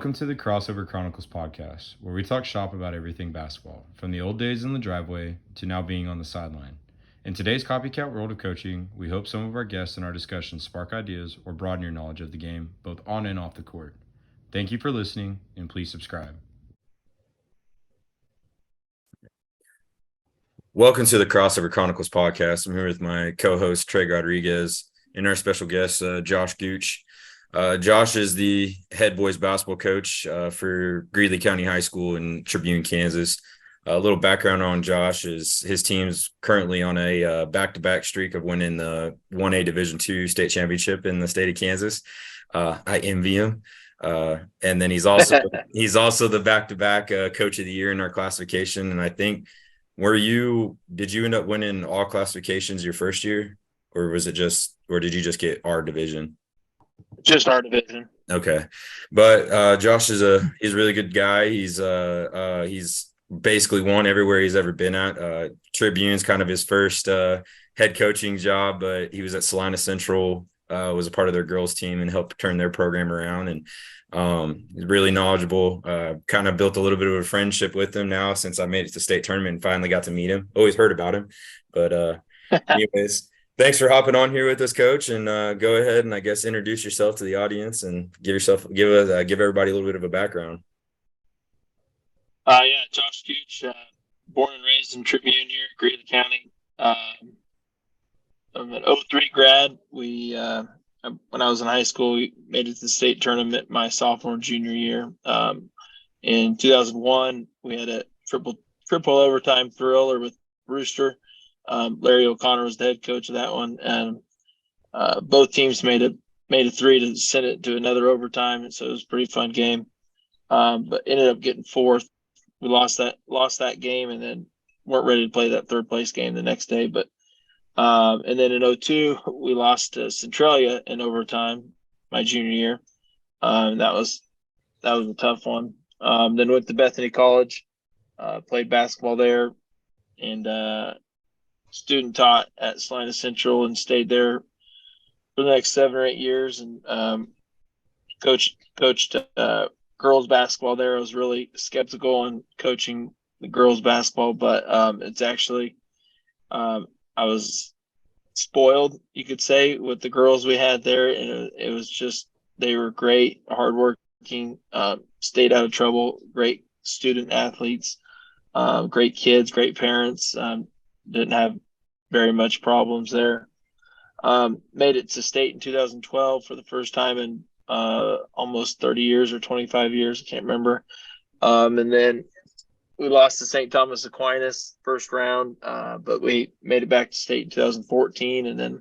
Welcome to the Crossover Chronicles podcast, where we talk shop about everything basketball, from the old days in the driveway to now being on the sideline. In today's copycat world of coaching, we hope some of our guests and our discussions spark ideas or broaden your knowledge of the game, both on and off the court. Thank you for listening, and please subscribe. Welcome to the Crossover Chronicles podcast. I'm here with my co-host, Trey Rodriguez, and our special guest, Josh Gooch. Josh is the head boys basketball coach for Greeley County High School in Tribune, Kansas. A little background on Josh is his team's currently on a back-to-back streak of winning the 1A Division II state championship in the state of Kansas. I envy him. And then he's also the back-to-back coach of the year in our classification. And I think did you end up winning all classifications your first year, or did you just get our division? Just our division. Okay. But Josh he's a really good guy. He's basically won everywhere he's ever been at. Tribune's kind of his first head coaching job, but he was at Salina Central, was a part of their girls team and helped turn their program around. And he's really knowledgeable. Kind of built a little bit of a friendship with him now since I made it to state tournament and finally got to meet him. Always heard about him. But anyways, thanks for hopping on here with us, Coach. And go ahead and I guess introduce yourself to the audience and give everybody a little bit of a background. Josh Gooch, born and raised in Tribune here, Greeley County. I'm an 03 grad. When I was in high school, we made it to the state tournament my sophomore and junior year. In 2001, we had a triple overtime thriller with Brewster. Larry O'Connor was the head coach of that one, and both teams made a three to send it to another overtime, so it was a pretty fun game. But ended up getting fourth. We lost that game, and then weren't ready to play that third place game the next day. But and then in 2002, we lost to Centralia in overtime my junior year. That was a tough one. Then went to Bethany College, played basketball there, and student taught at Salina Central and stayed there for the next 7 or 8 years, and coached girls basketball there. I was really skeptical on coaching the girls basketball, but it's actually I was spoiled, you could say, with the girls we had there, and it was just, they were great, hardworking, stayed out of trouble, great student athletes, great kids, great parents. Didn't have very much problems there. Made it to state in 2012 for the first time in almost 30 years or 25 years, I can't remember. And then we lost to St. Thomas Aquinas first round, but we made it back to state in 2014, and then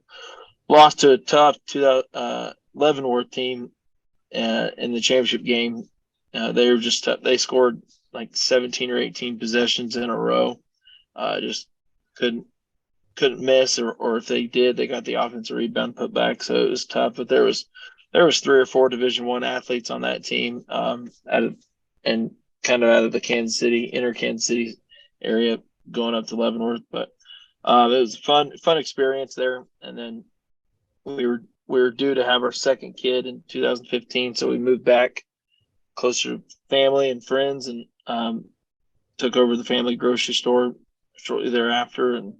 lost to a tough Leavenworth team in the championship game. They were just tough. They scored like 17 or 18 possessions in a row. Just couldn't miss, or if they did, they got the offensive rebound put back. So it was tough. But there was 3 or 4 Division I athletes on that team, kind of out of the inner Kansas City area, going up to Leavenworth. But it was a fun experience there. And then we were due to have our second kid in 2015, so we moved back closer to family and friends, and took over the family grocery store shortly thereafter, and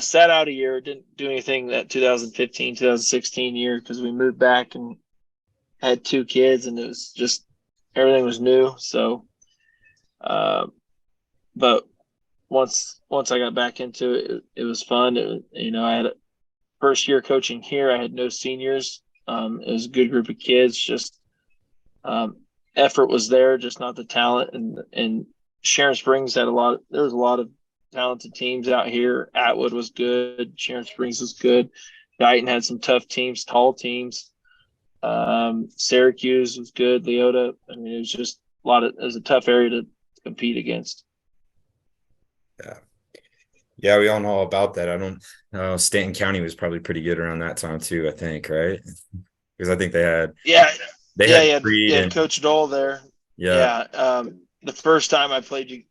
sat out a year. Didn't do anything that 2015, 2016 year, because we moved back and had 2 kids, and it was just, everything was new. So, but once I got back into it, it was fun. I had a first year coaching here. I had no seniors. It was a good group of kids. Just effort was there, just not the talent. And Sharon Springs had there was a lot of talented teams out here. Atwood was good. Sharon Springs was good. Dighton had some tough teams, tall teams. Syracuse was good. Leota. I mean, it was just it was a tough area to compete against. Yeah, we all know all about that. I don't Stanton County was probably pretty good around that time too, I think, right? Because I think they had Coach Dole there. Yeah. The first time I played you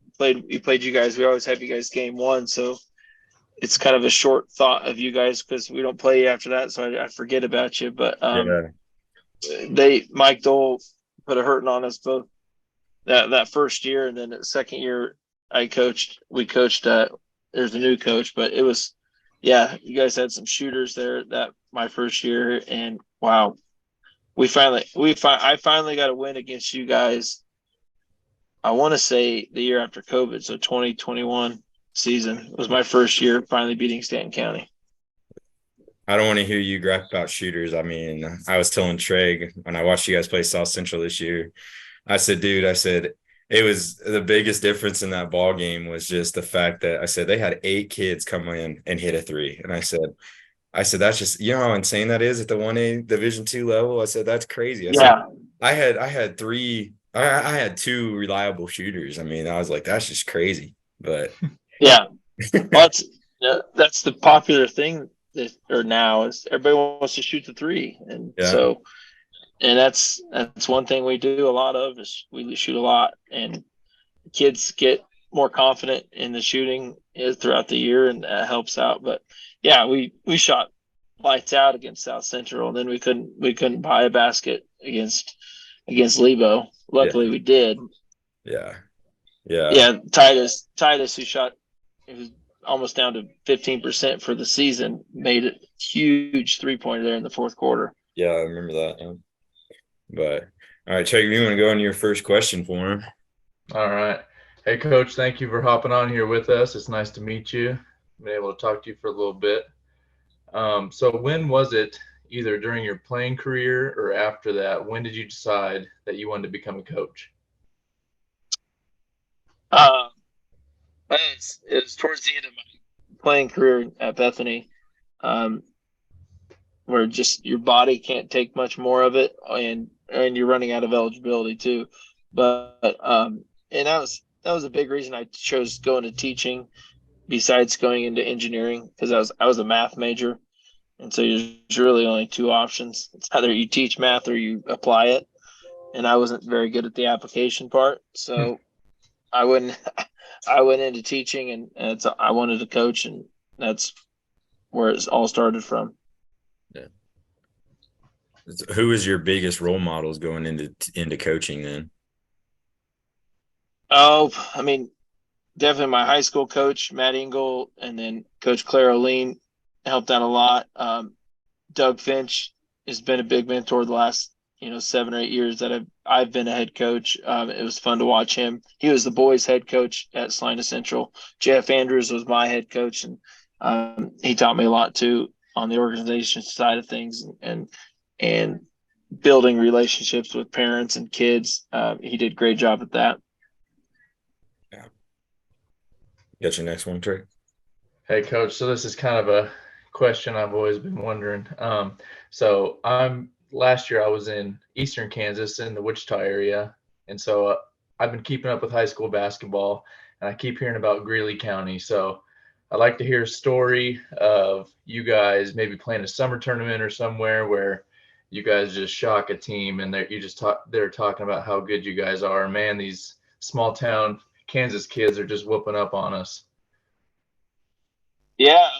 guys, we always have you guys game 1, so it's kind of a short thought of you guys because we don't play after that, so I forget about you. But Mike Dole put a hurting on us both that first year, and then the second year we coached. There's a new coach, but it was, yeah, you guys had some shooters there that my first year, and wow, I finally got a win against you guys. I want to say the year after COVID, so 2021 season was my first year finally beating Stanton County. I don't want to hear you gripe about shooters. I mean, I was telling Trey when I watched you guys play South Central this year, I said, dude, it was the biggest difference in that ball game was just the fact that I said they had 8 kids come in and hit a 3. And I said, that's just, you know how insane that is at the 1A Division II level. I said, that's crazy. I said, I had 2 reliable shooters. I mean, I was like, that's just crazy. But yeah, well, that's the popular thing now is everybody wants to shoot the 3. And so, and that's one thing we do a lot of is we shoot a lot, and kids get more confident in the shooting throughout the year, and that helps out. But yeah, we shot lights out against South Central, and then we couldn't buy a basket against Lebo. Luckily we did. Yeah. Titus, who shot, it was almost down to 15% for the season, made a huge 3-pointer there in the fourth quarter. Yeah, I remember that. But all right, Chuck, you want to go into your first question for him? All right. Hey, Coach, thank you for hopping on here with us. It's nice to meet you. I've been able to talk to you for a little bit. So when was it, either during your playing career or after that, when did you decide that you wanted to become a coach? It was towards the end of my playing career at Bethany, where just your body can't take much more of it, and you're running out of eligibility too. But and that was a big reason I chose going to teaching, besides going into engineering, because I was a math major, and so there's really only 2 options. It's either you teach math or you apply it, and I wasn't very good at the application part, so I went into teaching, and I wanted to coach, and that's where it all started from. Yeah. Who was your biggest role models going into coaching then? Oh, I mean, definitely my high school coach, Matt Engel, and then Coach Claire O'Lean helped out a lot. Doug Finch has been a big mentor the last 7 or 8 years that I've been a head coach. It was fun to watch him. He was the boys' head coach at Salina Central. Jeff Andrews was my head coach, and he taught me a lot too on the organization side of things and building relationships with parents and kids. He did a great job at that. Yeah. Got your next one, Trey? Hey, Coach. So this is kind of a question I've always been wondering. So last year I was in Eastern Kansas in the Wichita area. And so I've been keeping up with high school basketball, and I keep hearing about Greeley County. So I'd like to hear a story of you guys maybe playing a summer tournament or somewhere where you guys just shock a team, and they're talking about how good you guys are. Man, these small town Kansas kids are just whooping up on us. Yeah.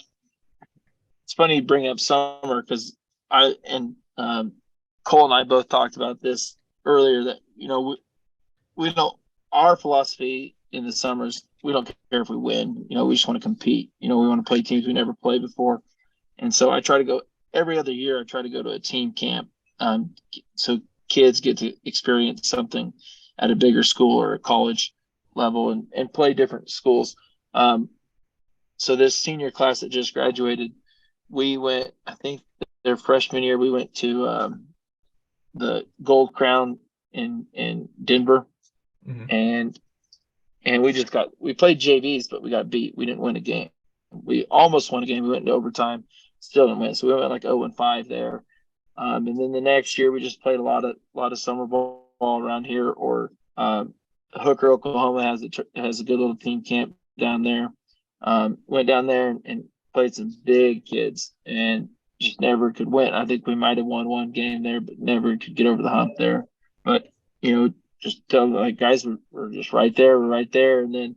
It's funny you bring up summer, because Cole and I both talked about this earlier, that we don't, our philosophy in the summers, we don't care if we win. We just want to compete. We want to play teams we never played before. And so I try to go every other year. I try to go to a team camp, so kids get to experience something at a bigger school or a college level and play different schools. So this senior class that just graduated, we went, I think their freshman year, we went to the Gold Crown in Denver. Mm-hmm. And we played JVs, but we got beat. We didn't win a game. We almost won a game. We went into overtime, still didn't win. So we went like 0-5 there. And then the next year we just played a lot of summer ball around here, or Hooker, Oklahoma has a good little team camp down there. Went down there and played some big kids and just never could win. I think we might have won one game there, but never could get over the hump there. But just tell them, like, guys, we're just right there. We're right there. And then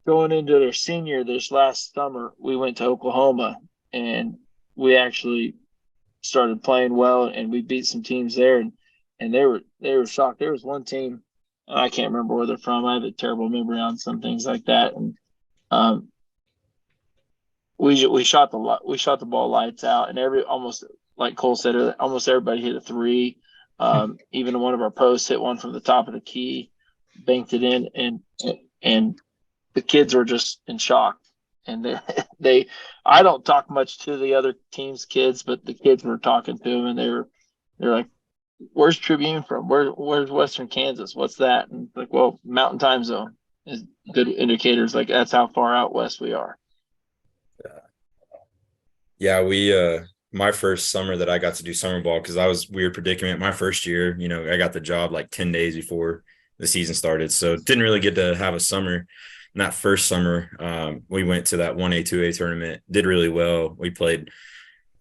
going into their senior, this last summer, we went to Oklahoma, and we actually started playing well, and we beat some teams there. And and they were shocked. There was one team, I can't remember where they're from. I have a terrible memory on some things like that, and we shot the ball lights out, and almost like Cole said, almost everybody hit a three. Even one of our posts hit one from the top of the key, banked it in, and the kids were just in shock. And they I don't talk much to the other team's kids, but the kids were talking to them, and they're like, "Where's Tribune from? Where's Western Kansas? What's that?" And like, well, Mountain Time Zone is good indicators. Like, that's how far out west we are. Yeah, we my first summer that I got to do summer ball, because I was weird predicament. My first year, I got the job like 10 days before the season started, so didn't really get to have a summer. And that first summer, we went to that 1A, 2A tournament, did really well. We played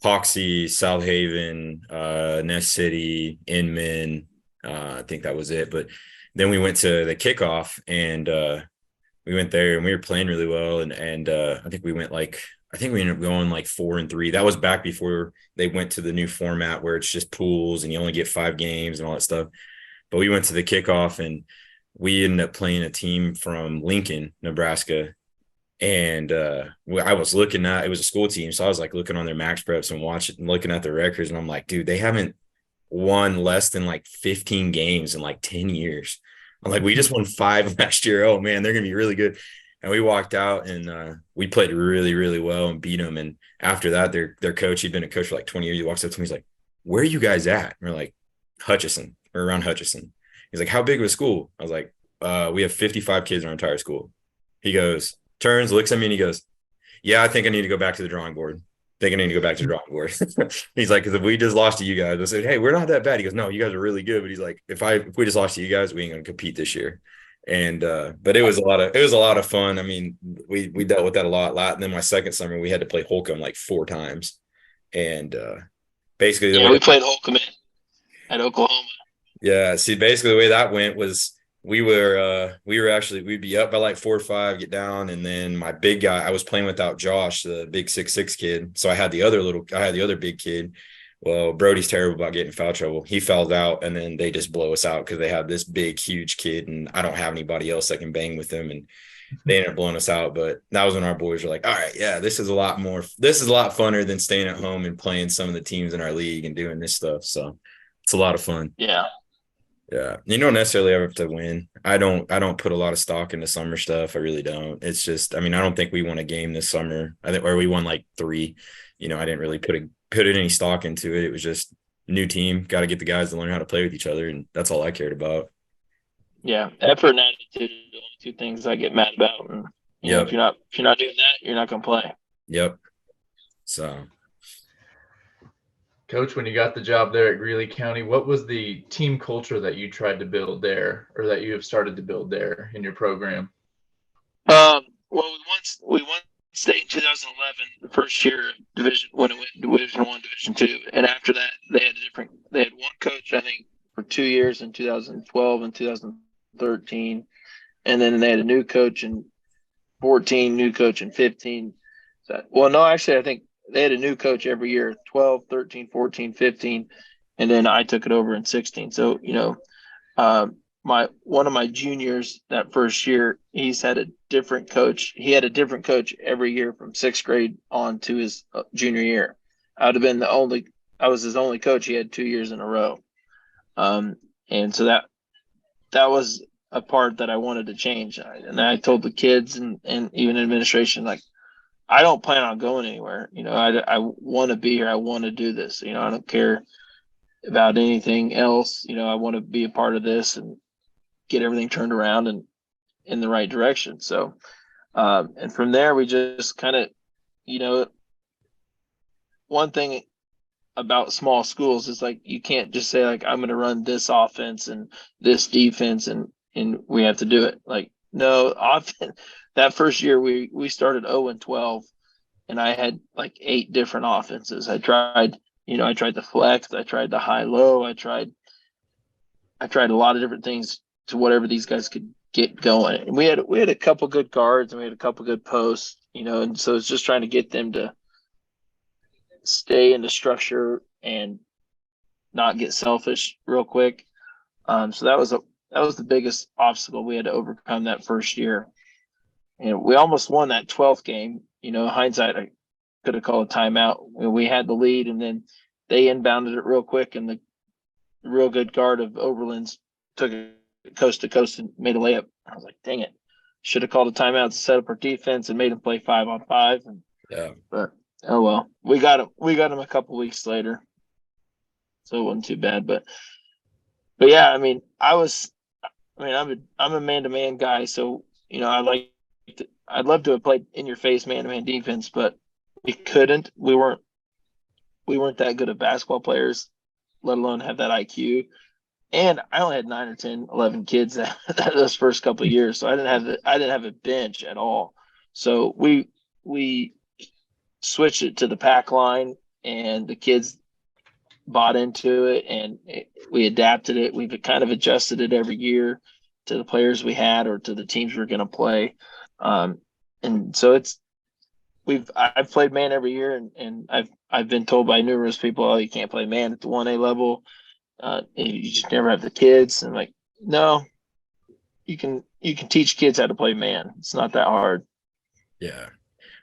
Hoxie, South Haven, Ness City, Inman. I think that was it. But then we went to the kickoff, and we went there and we were playing really well. And I think we ended up going like 4-3. That was back before they went to the new format where it's just pools and you only get 5 games and all that stuff. But we went to the kickoff, and we ended up playing a team from Lincoln, Nebraska. And I was looking at, it was a school team, so I was like looking on their max preps and watching and looking at their records, and I'm like, dude, they haven't won less than like 15 games in like 10 years. I'm like, we just won 5 last year. Oh man, they're gonna be really good. And we walked out, and we played really, really well and beat them. And after that, their coach, he'd been a coach for like 20 years. He walks up to me, he's like, "Where are you guys at?" And we're like, "Hutchinson. We're around Hutchinson." He's like, "How big of a school?" I was like, "We have 55 kids in our entire school." He goes, turns, looks at me, and he goes, "Yeah, I think I need to go back to the drawing board. I think I need to go back to the drawing board." He's like, "Because if we just lost to you guys," I said, "Hey, we're not that bad." He goes, "No, you guys are really good." But he's like, if we just lost to you guys, we ain't gonna compete this year." And but it was a lot of fun. I mean, we dealt with that a lot. And then my second summer, we had to play Holcomb like 4 times. And basically we played Holcomb at Oklahoma. Yeah, see, basically the way that went was we'd be up by like 4 or 5, get down, and then my big guy, I was playing without Josh, the big 6'6" kid. So I had the other big kid. Well, Brody's terrible about getting in foul trouble. He fouls out, and then they just blow us out because they have this big, huge kid, and I don't have anybody else that can bang with him, and they ended up blowing us out. But that was when our boys were like, "All right, yeah, this is a lot funner than staying at home and playing some of the teams in our league and doing this stuff." So it's a lot of fun. Yeah. Yeah. You don't necessarily ever have to win. I don't put a lot of stock into summer stuff. I really don't. It's just, I mean, I don't think we won a game this summer. Or we won like 3. I didn't really put any stock into it. It was just new team. Got to get the guys to learn how to play with each other, and that's all I cared about. Yeah, effort and attitude are the only 2 things I get mad about. And if you're not doing that, you're not gonna play. Yep. So, Coach, when you got the job there at Greeley County, what was the team culture that you tried to build there, or that you have started to build there in your program? Well, we won state in 2011, the first year when it went Division 1, Division 2, and after that they had one coach, I think, for 2 years in 2012 and 2013, and then they had a new coach in 14, new coach in 15. I think they had a new coach every year, 12, 13, 14, 15, and then I took it over in 16. So one of my juniors that first year, he's had a different coach. He had a different coach every year from 6th grade on to his junior year. I was his only coach. He had 2 years in a row. And so that was a part that I wanted to change. And I told the kids and even administration, like, I don't plan on going anywhere. I want to be here. I want to do this. I don't care about anything else. I want to be a part of this and get everything turned around and in the right direction. So, and from there, we just kind of, one thing about small schools is like, you can't just say like, I'm going to run this offense and this defense and we have to do it. Like, no, offense. That first year we started 0-12, and I had like 8 different offenses. I tried the flex, I tried the high-low, I tried a lot of different things to whatever these guys could get going. And we had a couple good guards, and we had a couple good posts, and so it's just trying to get them to stay in the structure and not get selfish real quick. So that was the biggest obstacle we had to overcome that first year. And we almost won that 12th game. Hindsight, I could have called a timeout. We had the lead, and then they inbounded it real quick, and the real good guard of Oberlin's took it coast to coast and made a layup. I was like, dang it. Should have called a timeout to set up our defense and made them play 5-on-5. But oh well. We got him a couple weeks later. So it wasn't too bad. But yeah, I'm a man-to-man guy, so I'd love to have played in your face man-to-man defense, but we couldn't. We weren't that good of basketball players, let alone have that IQ. And I only had 9 or 10, 11 kids that those first couple of years, so I didn't have a bench at all. So we switched it to the pack line, and the kids bought into it, and we adapted it. We've kind of adjusted it every year to the players we had or to the teams we're going to play. And so I've played man every year, and I've been told by numerous people, oh, you can't play man at the 1A level. You just never have the kids. And like, no, you can teach kids how to play man. It's not that hard. Yeah.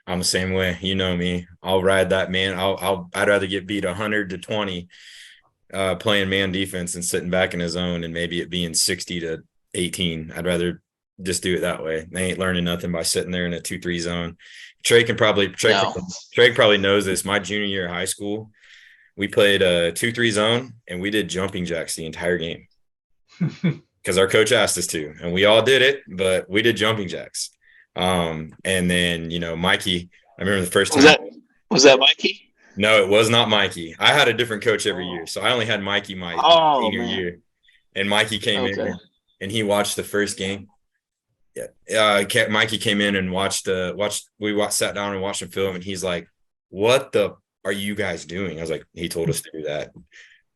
I'm the same way. You know me. I'll ride that man. I'd rather get beat 100-20 playing man defense than sitting back in his zone and maybe it being 60-18. I'd rather just do it that way. They ain't learning nothing by sitting there in a 2-3 zone. Trey probably knows this. My junior year of high school, we played a 2-3 zone and we did jumping jacks the entire game because our coach asked us to, and we all did it, but we did jumping jacks. And then, Mikey, I remember the first time. Was that Mikey? No, it was not Mikey. I had a different coach every year. So I only had Mikey my senior year. And Mikey came in and he watched the first game. Yeah. Mikey came in and we sat down and watched him film, and he's like, what the are you guys doing? I was like, he told us to do that.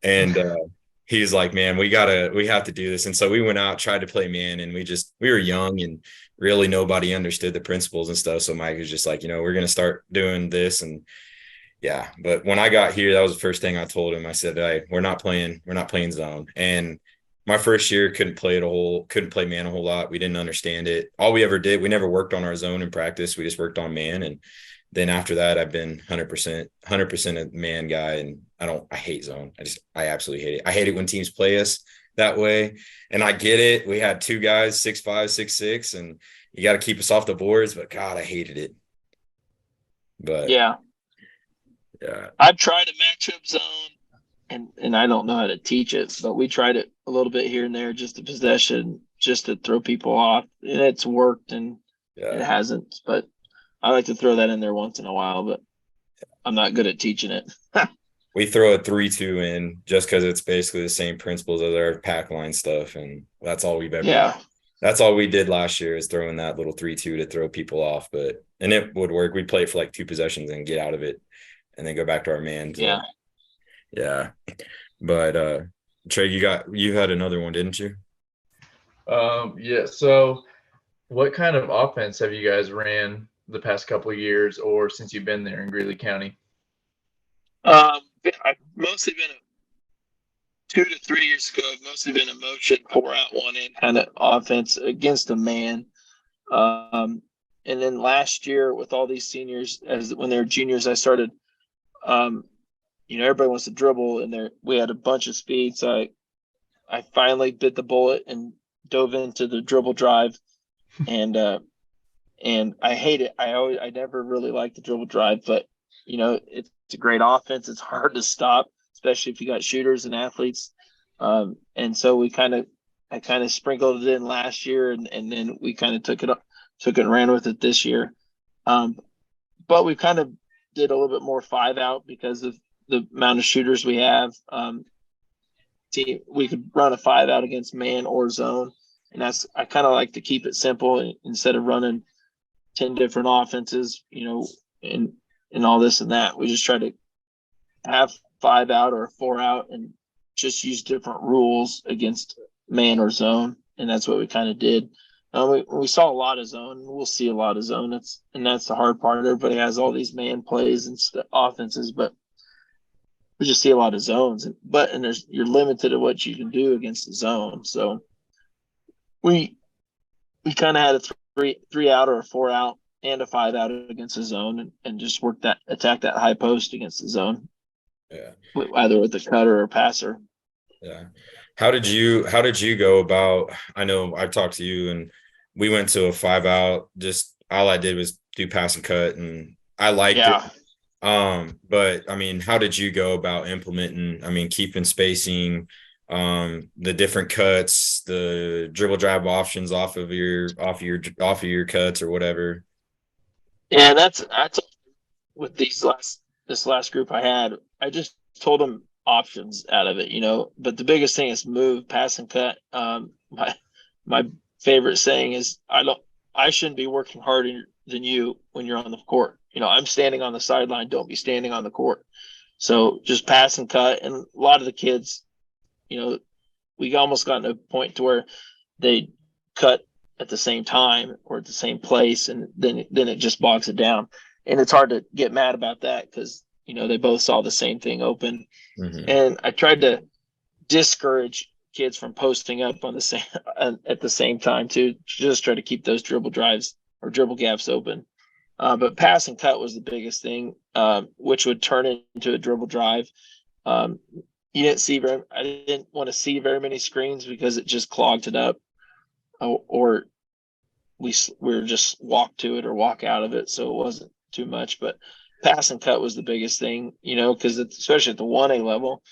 And he's like, man, we have to do this. And so we went out, tried to play man, and we were young and really nobody understood the principles and stuff. So Mike was just like, we're going to start doing this. And yeah, but when I got here, that was the first thing I told him. I said, hey, we're not playing zone. And my first year couldn't play man a whole lot. We didn't understand it. All we ever did, we never worked on our zone in practice. We just worked on man. And then after that, I've been 100% a man guy. And I hate zone. I absolutely hate it. I hate it when teams play us that way. And I get it. We had 2 guys, 6'5", 6'6", and you got to keep us off the boards, but God, I hated it. But yeah. I've tried a matchup zone and I don't know how to teach it, but we tried it a little bit here and there, just a possession, just to throw people off, and it's worked and it hasn't, but I like to throw that in there once in a while, but I'm not good at teaching it. We throw a 3-2 in just because it's basically the same principles as our pack line stuff, and that's all we've ever done. That's all we did last year, is throwing that little 3-2 to throw people off. And it would work. We'd play it for like 2 possessions and get out of it and then go back to our man. So, yeah. But Trey, you had another one, didn't you? Yeah. So what kind of offense have you guys ran the past couple of years or since you've been there in Greeley County? I've mostly been 2 to 3 years ago. I've mostly been a motion 4-out 1-in kind of offense against a man. And then last year with all these seniors, when they were juniors, I started. Everybody wants to dribble, and we had a bunch of speed. So I finally bit the bullet and dove into the dribble drive, and I hate it. I never really liked the dribble drive, but it's a great offense. It's hard to stop, especially if you got shooters and athletes. And so I kind of sprinkled it in last year, and then we kind of took it and ran with it this year. But we kind of did a little bit more 5-out because of the amount of shooters we have. We could run a 5-out against man or zone, and I kind of like to keep it simple instead of running 10 different offenses, and all this and that. We just try to have 5-out or 4-out and just use different rules against man or zone. And that's what we kind of did. We saw a lot of zone. We'll see a lot of zone. That's the hard part. Everybody has all these man plays and offenses, but we just see a lot of zones, and you're limited to what you can do against the zone. So we kind of had a three out or a 4 out and a 5 out against the zone, and just attack that high post against the zone. Yeah. Either with a cutter or passer. Yeah. How did you go about, I know I've talked to you and we went to a 5 out, just all I did was do pass and cut and I liked it. But I mean, how did you go about implementing, I mean, keeping spacing, the different cuts, the dribble drive options off of your cuts or whatever? Yeah, that's with this last group I had. I just told them options out of it, but the biggest thing is move, pass and cut. My favorite saying is I shouldn't be working harder than you when you're on the court. I'm standing on the sideline, don't be standing on the court. So just pass and cut. And a lot of the kids, we almost got to a point to where they cut at the same time or at the same place, and then it just bogs it down. And it's hard to get mad about that because they both saw the same thing open. Mm-hmm. And I tried to discourage kids from posting up on the same at the same time too, just try to keep those dribble drives or dribble gaps open. But pass and cut was the biggest thing, which would turn into a dribble drive. I didn't want to see very many screens because it just clogged it up, or we were just walk to it or walk out of it, so it wasn't too much. But pass and cut was the biggest thing, because especially at the 1A level,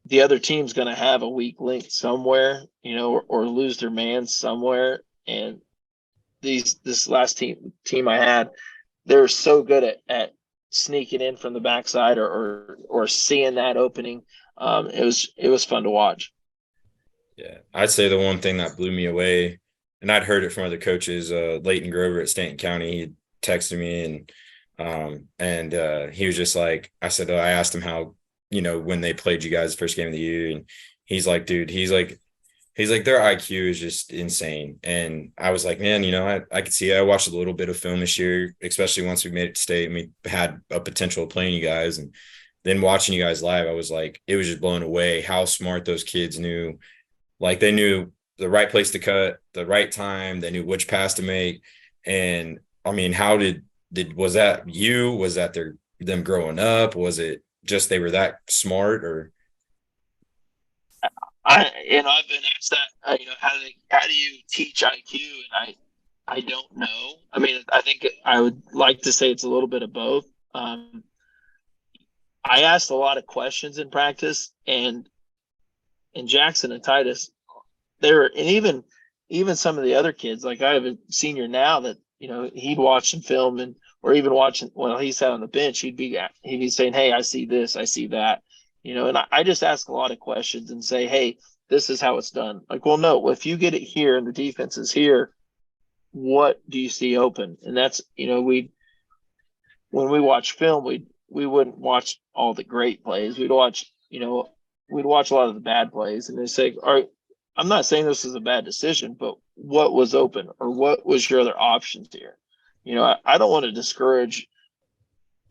the other team's going to have a weak link somewhere, or lose their man somewhere. And this last team I had, they're so good at sneaking in from the backside or seeing that opening. It was fun to watch. Yeah, I'd say the one thing that blew me away, and I'd heard it from other coaches, Leighton Grover at Stanton County, he texted me and he was just like, I asked him how, when they played you guys the first game of the year, and he's like, dude, he's like their IQ is just insane. And I was like, man, I could see it. I watched a little bit of film this year, especially once we made it to state and we had a potential of playing you guys. And then watching you guys live, I was like, it was just blown away how smart those kids knew. Like they knew the right place to cut, the right time. They knew which pass to make. And I mean, how was that you? Was that them growing up? Was it just they were that smart? Or I've been asked that, how do you teach IQ? And I don't know. I mean, I think I would like to say it's a little bit of both. I asked a lot of questions in practice, and Jackson and Titus, and even some of the other kids, like I have a senior now that, he'd watch some film or even watching when he sat on the bench, he'd be saying, hey, I see this, I see that. And I just ask a lot of questions and say, hey, this is how it's done. Like, well, no, if you get it here and the defense is here, what do you see open? And that's, when we watch film, we wouldn't watch all the great plays. We'd watch a lot of the bad plays, and they say, all right, I'm not saying this is a bad decision, but what was open or what was your other options here? I don't want to discourage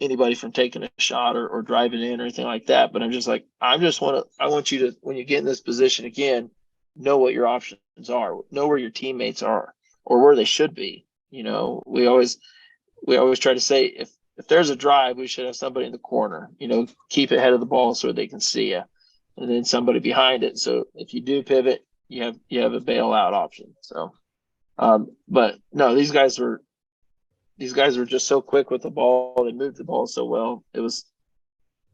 anybody from taking a shot or driving in or anything like that. But I'm just like, I want you to, when you get in this position again, know what your options are, know where your teammates are or where they should be. We always try to say, if there's a drive, we should have somebody in the corner, keep ahead of the ball so they can see you, and then somebody behind it. So if you do pivot, you have a bailout option. So, but no, these guys were just so quick with the ball. They moved the ball so well. It was,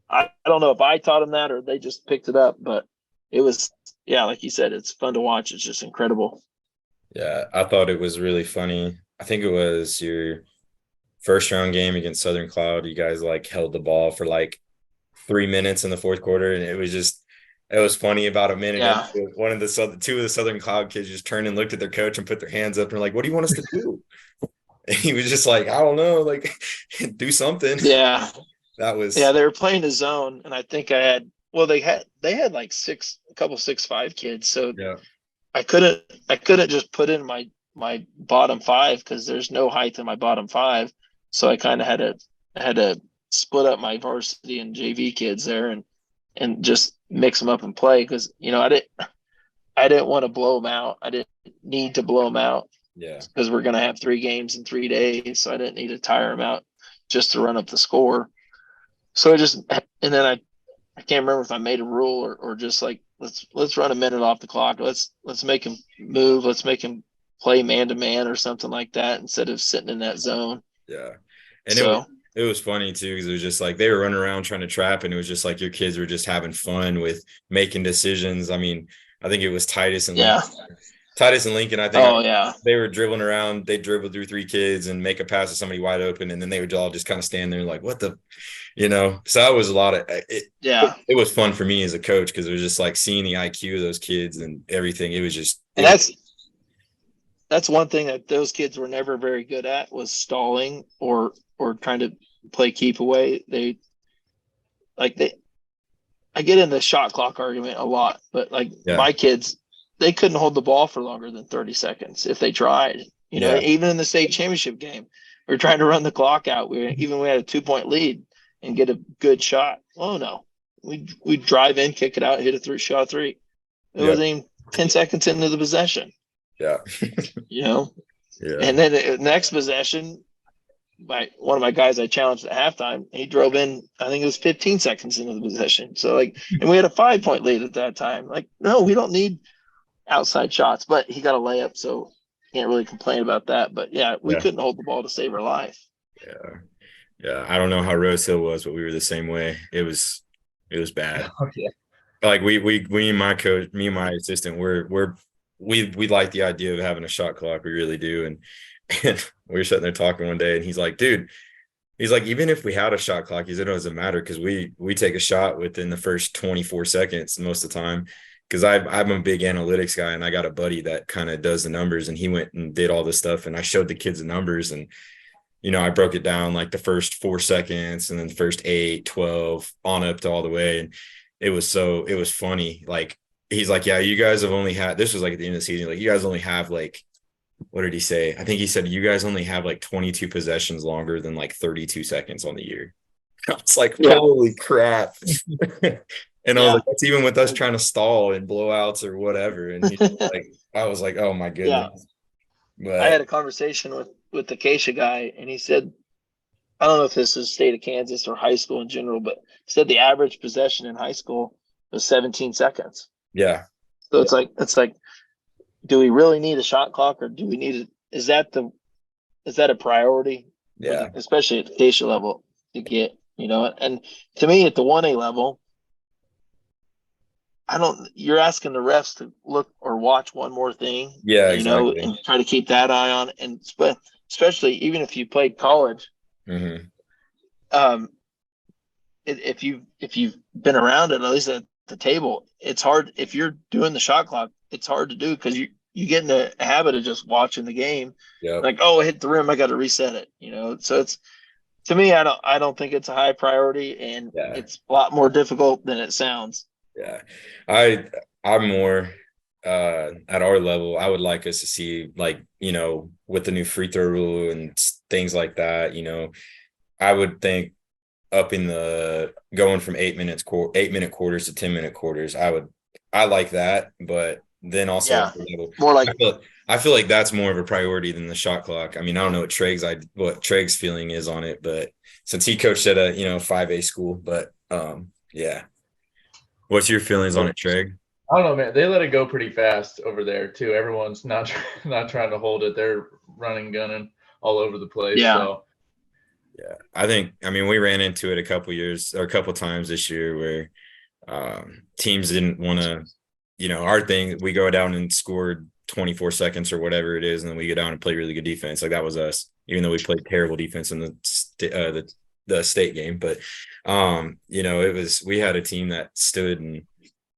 I don't know if I taught them that or they just picked it up, but it was, yeah, like you said, it's fun to watch. It's just incredible. Yeah, I thought it was really funny. I think it was your first round game against Southern Cloud. You guys held the ball for 3 minutes in the fourth quarter, and it was funny. About a minute, yeah. Two of the Southern Cloud kids just turned and looked at their coach and put their hands up and were like, "What do you want us to do?" And he was just like, "I don't know, do something." Yeah, that was. Yeah, they were playing the zone, and I think they had a couple 6'5" kids, so yeah. I couldn't just put in my bottom five because there's no height in my bottom five, so I kind of had to split up my varsity and JV kids there and just mix them up and play because I didn't want to blow them out. I didn't need to blow them out. Yeah. Because we're going to have 3 games in 3 days, so I didn't need to tire them out just to run up the score. So and then I can't remember if I made a rule or just like let's run a minute off the clock. Let's make him move. Let's make him play man to man or something like that instead of sitting in that zone. Yeah, and it was funny too because it was just like they were running around trying to trap, and it was just like your kids were just having fun with making decisions. I mean, I think it was Titus and Lincoln. I think they were dribbling around. They dribbled through 3 kids and make a pass to somebody wide open, and then they would all just kind of stand there like, "What the." So that was a lot of it. Yeah, it was fun for me as a coach because it was just like seeing the IQ of those kids and everything. It was just, and that's one thing that those kids were never very good at was stalling or trying to play keep away. I get in the shot clock argument a lot, but my kids, they couldn't hold the ball for longer than 30 seconds if they tried. Even in the state championship game, we were trying to run the clock out. We had a 2-point lead and get a good shot. Oh no, we drive in, kick it out, hit a shot 3. It wasn't even 10 seconds into the possession. Yeah. Yeah. And then the next possession, one of my guys I challenged at halftime, he drove in, I think it was 15 seconds into the possession. So and we had a 5-point lead at that time. No, we don't need outside shots, but he got a layup, so can't really complain about that. But we couldn't hold the ball to save our life. Yeah. I don't know how Rose Hill was, but we were the same way. It was bad. Yeah. Like we and my coach, me and my assistant, we like the idea of having a shot clock. We really do. And we were sitting there talking one day, and he's like, dude, he's like, even if we had a shot clock, he said it doesn't matter because we take a shot within the first 24 seconds most of the time. Because I'm a big analytics guy, and I got a buddy that kind of does the numbers, and he went and did all this stuff, and I showed the kids the numbers, and I broke it down like the first 4 seconds and then the first 8, 12 on up to all the way. And it was funny. Like, he's like, yeah, you guys have only had, this was like at the end of the season, like you guys only have like, what did he say? I think he said, you guys only have like 22 possessions longer than like 32 seconds on the year. I was like, holy crap. And I was like, that's even with us trying to stall and blowouts or whatever. And I was like, oh my goodness. Yeah. But I had a conversation with the KSHSAA guy, and he said, I don't know if this is state of Kansas or high school in general, but he said the average possession in high school was 17 seconds. Yeah. So it's like, do we really need a shot clock, or do we need is that a priority? Yeah. Especially at the KSHSAA level to get, and to me at the 1A level, you're asking the refs to look or watch one more thing. Yeah, exactly. And try to keep that eye on. And especially even if you played college, if you've been around it, at least at the table, it's hard. If you're doing the shot clock, it's hard to do because you get in the habit of just watching the game. Yeah. Like, oh, I hit the rim, I got to reset it. So it's, to me, I don't think it's a high priority, and it's a lot more difficult than it sounds. Yeah, I'm more at our level. I would like us to see, like, with the new free throw rule and things like that. I would think up in the going from 8-minute quarters to 10-minute quarters. I like that, but then also more like I feel like that's more of a priority than the shot clock. I mean, I don't know what Treg's feeling is on it, but since he coached at a 5A school, but yeah. What's your feelings on it, Treg? I don't know, man. They let it go pretty fast over there too. Everyone's not trying to hold it. They're running, gunning all over the place. Yeah. So. Yeah, we ran into it a couple times this year where teams didn't want to, our thing, we go down and score 24 seconds or whatever it is, and then we go down and play really good defense. Like, that was us, even though we played terrible defense in the state game. But we had a team that stood, and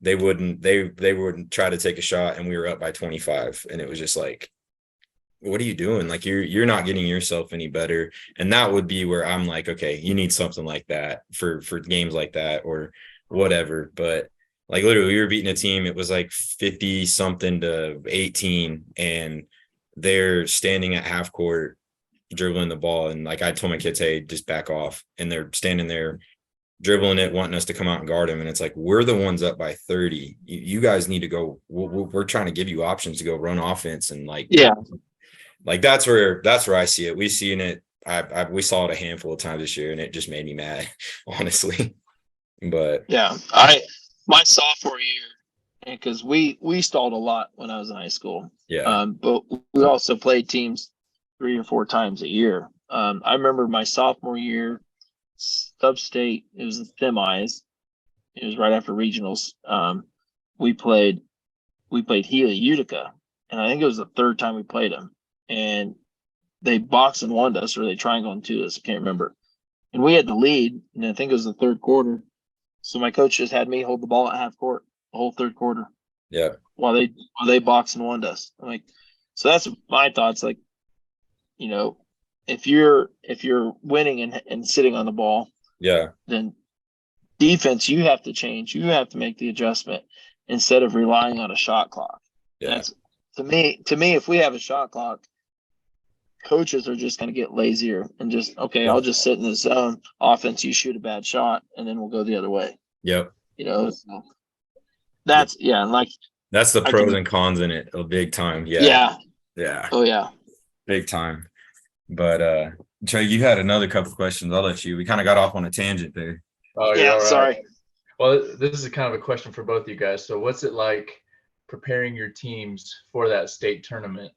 they wouldn't try to take a shot, and we were up by 25, and it was just like, what are you doing? Like, you're not getting yourself any better. And that would be where I'm like, okay, you need something like that for games like that or whatever. But like, literally, we were beating a team, it was like 50 something to 18, and they're standing at half court dribbling the ball. And like I told my kids, hey, just back off. And they're standing there dribbling it, wanting us to come out and guard him. And it's like, we're the ones up by 30. You guys need to go. We're trying to give you options to go run offense. And like, like that's where I see it. We seen it. We saw it a handful of times this year, and it just made me mad, honestly. But yeah, my sophomore year, because we stalled a lot when I was in high school. yeah, But we also played teams 3 or 4 times a year. I remember my sophomore year, sub-state, it was the semis. It was right after regionals. We played Healy, Utica, and I think it was the 3rd time we played them. And they boxed and won us, or they triangled into us. I can't remember. And we had the lead, and I think it was the 3rd quarter. So my coach just had me hold the ball at half court the whole 3rd quarter. yeah, While they boxed and won us. I'm like, so that's my thoughts. Like, you know, if you're winning and sitting on the ball, yeah, then defense, you have to change. You have to make the adjustment instead of relying on a shot clock. yeah. That's to me, if we have a shot clock, coaches are just going to get lazier and just, okay, I'll just sit in the zone. Offense, you shoot a bad shot, and then we'll go the other way. Yep. You know, so that's like that's the pros and cons in it, a big time. Yeah. Oh yeah, big time. But Trey, you had another couple of questions. I'll let you. We kind of got off on a tangent there. Oh yeah. Right. Sorry. Well, this is kind of a question for both you guys. So what's it like preparing your teams for that state tournament?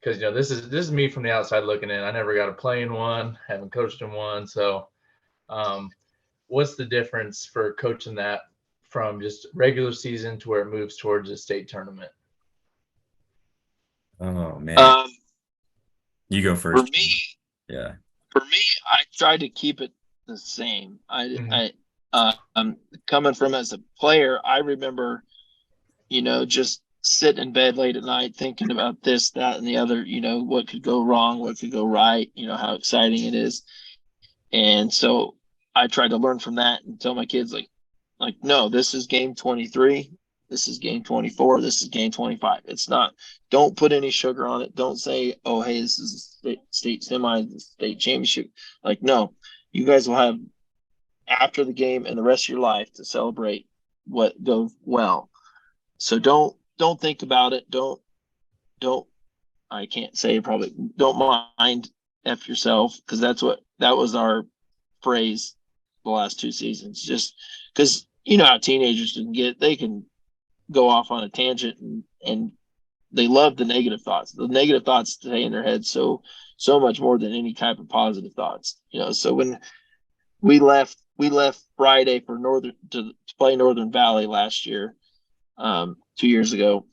Because, you know, this is me from the outside looking in. I never got to play in one, haven't coached in one. So what's the difference for coaching that from just regular season to where it moves towards a state tournament? Oh, man. You go first. For me, yeah. For me, I try to keep it the same. I'm coming from as a player. I remember, you know, just sitting in bed late at night thinking about this, that, and the other, you know, what could go wrong, what could go right, you know, how exciting it is. And so I tried to learn from that and tell my kids, like, no, this is game 23. This is game 24. This is game 25. It's not, don't put any sugar on it. Don't say, oh, hey, this is a state semi, state championship. Like, no, you guys will have after the game and the rest of your life to celebrate what goes well. So don't think about it. Don't, I can't say probably, don't mind F yourself, because that was our phrase the last 2 seasons. Just because, you know how teenagers they can go off on a tangent and they love the negative thoughts. The negative thoughts stay in their head so much more than any type of positive thoughts. You know, so when we left Friday for to play Northern Valley last year, 2 years ago,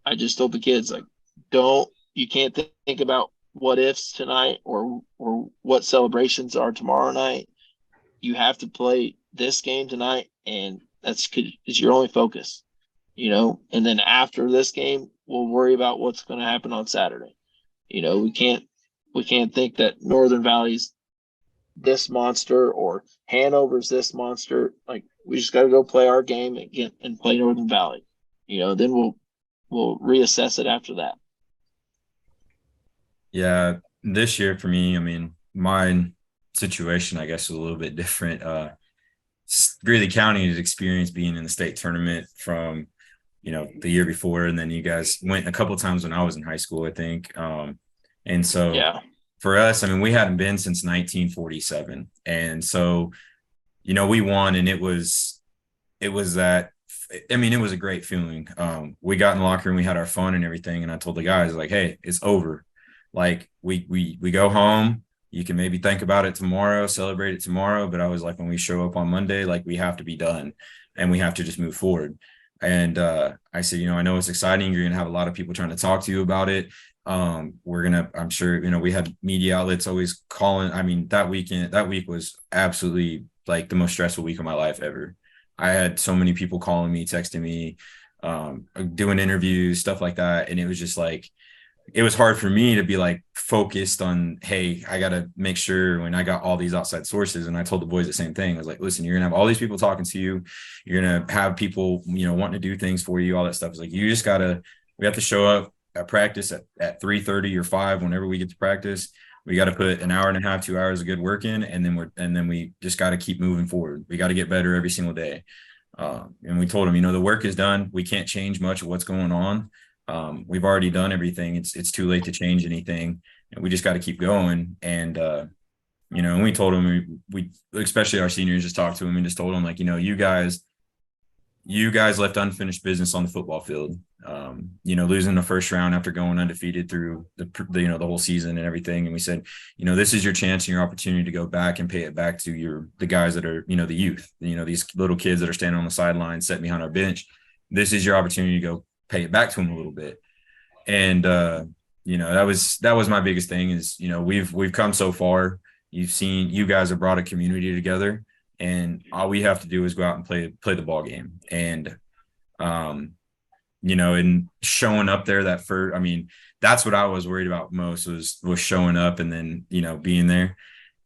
I just told the kids, like, you can't think about what ifs tonight or what celebrations are tomorrow night. You have to play this game tonight, and it's your only focus, you know. And then after this game, we'll worry about what's going to happen on Saturday. You know, we can't think that Northern Valley's this monster or Hanover's this monster. Like, we just got to go play our game and play Northern Valley. You know, then we'll reassess it after that. Yeah, this year for me, I mean, my situation, I guess, is a little bit different. Greeley County has experienced being in the state tournament from, you know, the year before, and then you guys went a couple of times when I was in high school, I think. And so for us, I mean, we hadn't been since 1947, and so, you know, we won, and it was that. I mean, it was a great feeling. We got in the locker room, we had our fun and everything, and I told the guys, like, hey, it's over. Like, we go home. You can maybe think about it tomorrow, celebrate it tomorrow. But I was like, when we show up on Monday, like, we have to be done and we have to just move forward. And I said, you know, I know it's exciting. You're going to have a lot of people trying to talk to you about it. I'm sure, you know, we had media outlets always calling. I mean, that week was absolutely like the most stressful week of my life ever. I had so many people calling me, texting me, doing interviews, stuff like that. And it was just like, it was hard for me to be like focused on, hey, I got to make sure when I got all these outside sources. And I told the boys the same thing. I was like, listen, you're going to have all these people talking to you. You're going to have people, you know, wanting to do things for you, all that stuff. It's like, you just we have to show up at practice at 3:30 or 5, whenever we get to practice. We got to put an hour and a half, 2 hours of good work in, and then we just got to keep moving forward. We got to get better every single day. And we told them, the work is done. We can't change much of what's going on. We've already done everything. It's too late to change anything, and we just got to keep going. And and we told them, we especially our seniors, just talked to them and just told them, like, you guys left unfinished business on the football field. Losing the first round after going undefeated through the whole season and everything. And we said, this is your chance and your opportunity to go back and pay it back to the guys that are, the youth, these little kids that are standing on the sideline, sitting behind our bench. This is your opportunity to go pay it back to them a little bit. And, that was my biggest thing is, we've come so far. You guys have brought a community together, and all we have to do is go out and play the ball game. And, and showing up there that's what I was worried about most was showing up and then, being there.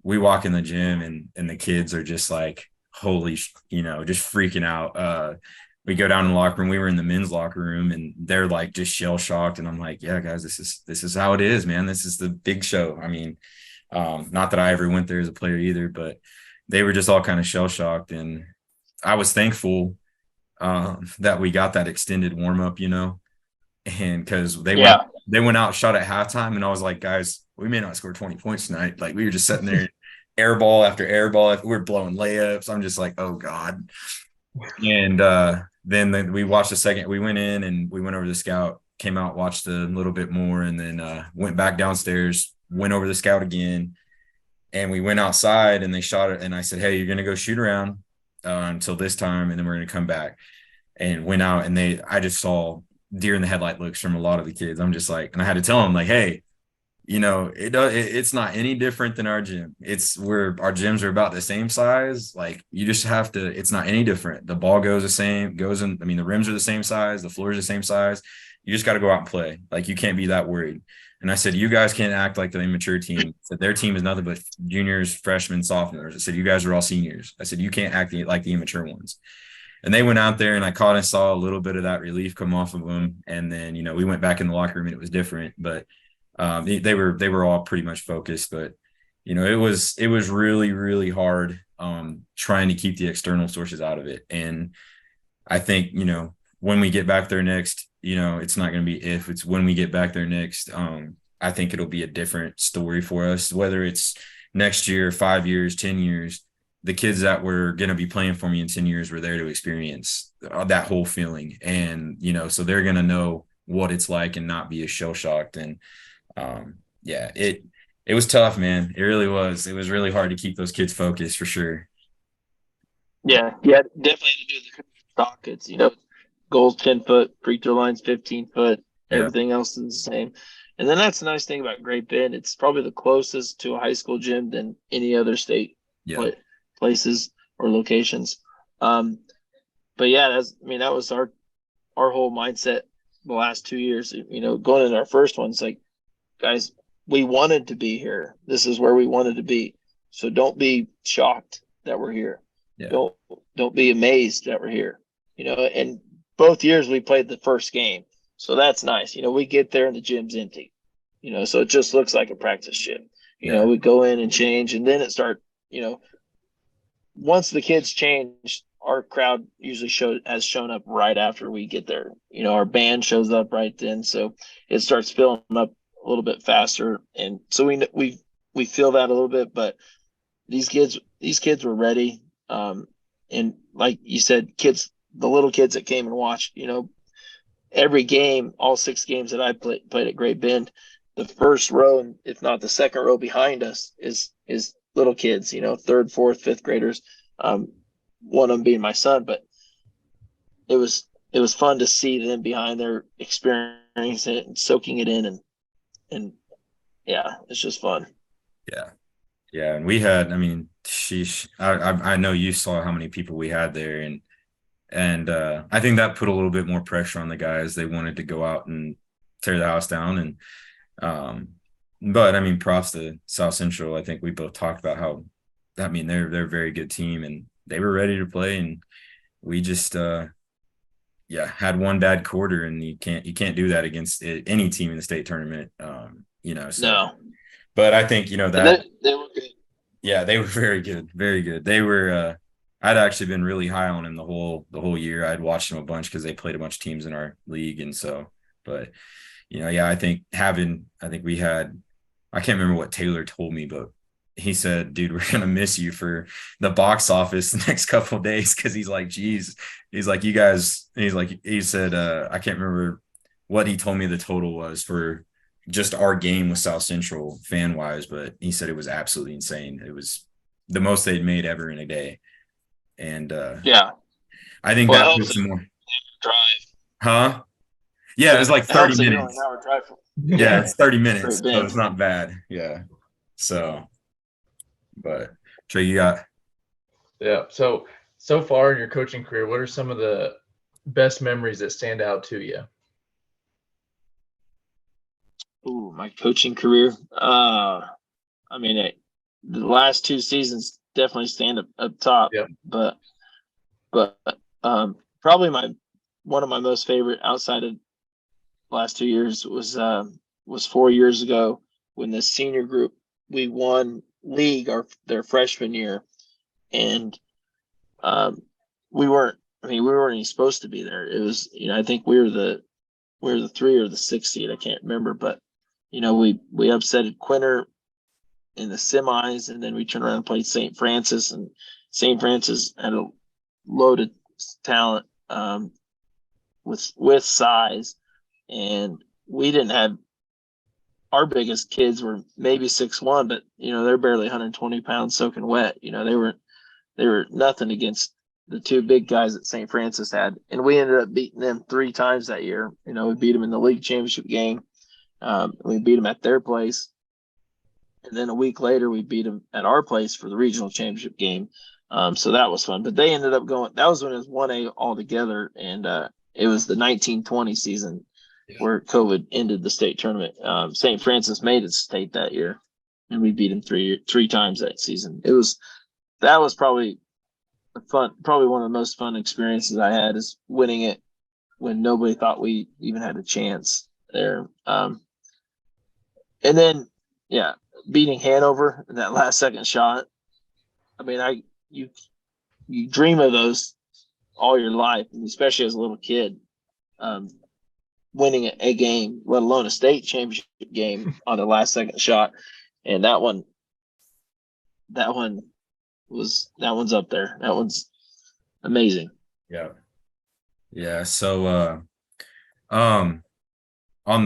We walk in the gym and the kids are just like, holy, just freaking out. We go down in the locker room. We were in the men's locker room and they're like just shell shocked. And I'm like, yeah, guys, this is how it is, man. This is the big show. Not that I ever went there as a player either, but they were just all kind of shell shocked. And I was thankful that we got that extended warm up, and because they went out, shot at halftime, and I was like, guys, we may not score 20 points tonight. Like, we were just sitting there, air ball after air ball. We were blowing layups. I'm just like, oh God. And then we watched the second. We went in and we went over the scout, came out, watched a little bit more, and then went back downstairs, went over the scout again, and we went outside and they shot it. And I said, hey, you're gonna go shoot around until this time, and then we're gonna come back. And went out, and I just saw deer in the headlight looks from a lot of the kids. I'm just like, and I had to tell them, like, hey, it's not any different than our gym. Our gyms are about the same size. Like, you just have to, it's not any different. The ball goes the same, the rims are the same size, the floor is the same size. You just got to go out and play. Like, you can't be that worried. And I said, you guys can't act like the immature team. I said, their team is nothing but juniors, freshmen, sophomores. I said, you guys are all seniors. I said, you can't act like the immature ones. And they went out there, and I caught and saw a little bit of that relief come off of them. And then, we went back in the locker room and it was different, but they were all pretty much focused. But, it was really, really hard trying to keep the external sources out of it. And I think, when we get back there next, it's not going to be if, it's when we get back there next. I think it'll be a different story for us, whether it's next year, 5 years, 10 years. The kids that were going to be playing for me in 10 years were there to experience that whole feeling. And, so they're going to know what it's like and not be as shell shocked. And it was tough, man. It really was. It was really hard to keep those kids focused, for sure. Yeah, definitely to do the stock. It's, goals 10 foot, free throw lines 15 foot, everything else is the same. And then that's the nice thing about Great Bend. It's probably the closest to a high school gym than any other state places or locations. But yeah, that was our whole mindset the last 2 years. Going in our first one, it's like, guys, we wanted to be here. This is where we wanted to be. So don't be shocked that we're here. Yeah. Don't be amazed that we're here. And both years we played the first game. So that's nice. We get there and the gym's empty. So it just looks like a practice gym. We go in and change, and then it starts, once the kids change, our crowd usually has shown up right after we get there. Our band shows up right then. So it starts filling up a little bit faster. And so we feel that a little bit, but these kids were ready. And like you said, the little kids that came and watched, every game, all 6 games that I played at Great Bend, the first row, and if not the second row behind us is little kids, 3rd, 4th, 5th graders. One of them being my son, but it was fun to see them behind there experiencing it and soaking it in, and yeah, it's just fun. Yeah. And we had, sheesh, I know you saw how many people we had there, and I think that put a little bit more pressure on the guys. They wanted to go out and tear the house down, and but props to South Central. I think we both talked about how, they're a very good team, and they were ready to play, and we just had one bad quarter, and you can't do that against any team in the state tournament. So no. But I think, that they were good. yeah, they were very good, very good. They were I'd actually been really high on him the whole year. I'd watched them a bunch because they played a bunch of teams in our league. And so, but yeah, I think we had, I can't remember what Taylor told me, but he said, dude, we're gonna miss you for the box office the next couple of days, because he's like, geez, he's like, you guys, he said, I can't remember what he told me the total was for just our game with South Central fan wise, but he said it was absolutely insane. It was the most they'd made ever in a day. And Yeah. I think Well, it that helps puts that some you more, drive. huh? Yeah, it was like It 30 helps that you're only minutes. an hour drive from Yeah, it's 30 Great minutes, so Bend. it's not bad. Yeah. So, but Trey, you got. Yeah. So far in your coaching career, what are some of the best memories that stand out to you? Ooh, my coaching career. I mean, the last 2 seasons definitely stand up top. Yep. But probably one of my most favorite outside of last 2 years was 4 years ago when the senior group we won league their freshman year, and we weren't. I mean, we weren't even supposed to be there. It was, I think we were the 3 or the 6 seed. I can't remember, but we upsetted Quinter in the semis, and then we turned around and played St. Francis, and St. Francis had a loaded talent with size, and we didn't have our biggest kids were maybe 6'1", but they're barely 120 pounds soaking wet. They were nothing against the two big guys that St. Francis had, and we ended up beating them 3 times that year. We beat them in the league championship game. We beat them at their place, and then a week later we beat them at our place for the regional championship game. So that was fun. But they ended up going. That was when it was 1A altogether, and it was the 1920 season where COVID ended the state tournament. St. Francis made it state that year, and we beat them three times that season. That was probably probably one of the most fun experiences I had, is winning it when nobody thought we even had a chance there. And then, yeah, beating Hanover in that last second shot. I mean, you dream of those all your life, and especially as a little kid. Winning a game, let alone a state championship game, on the last second shot. And that one's up there. That one's amazing. Yeah. So, on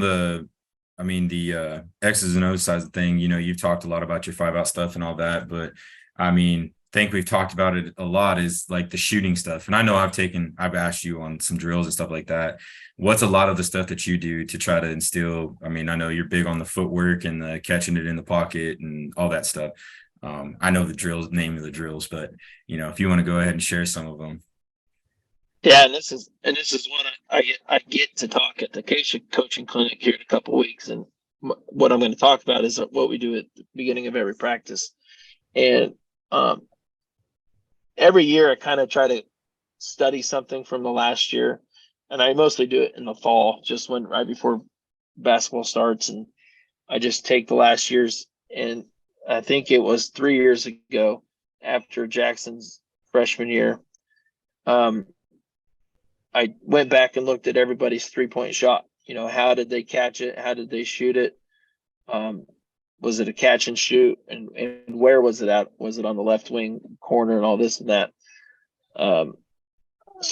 the X's and O's side of the thing, you've talked a lot about your 5-out stuff and all that, but I think we've talked about it a lot, is like the shooting stuff. And I know I've asked you on some drills and stuff like that. What's a lot of the stuff that you do to try to instill? I know you're big on the footwork and the catching it in the pocket and all that stuff. I know the name of the drills, but if you want to go ahead and share some of them. Yeah, and this is one I get to talk at the KSHSAA coaching clinic here in a couple of weeks, and what I'm going to talk about is what we do at the beginning of every practice. And every year I kind of try to study something from the last year, and I mostly do it in the fall, just right before basketball starts, and I just take the last year's. And I think it was 3 years ago, after Jackson's freshman year, I went back and looked at everybody's 3-point shot. How did they catch it? How did they shoot it? Was it a catch and shoot? And where was it at? Was it on the left wing corner and all this and that? So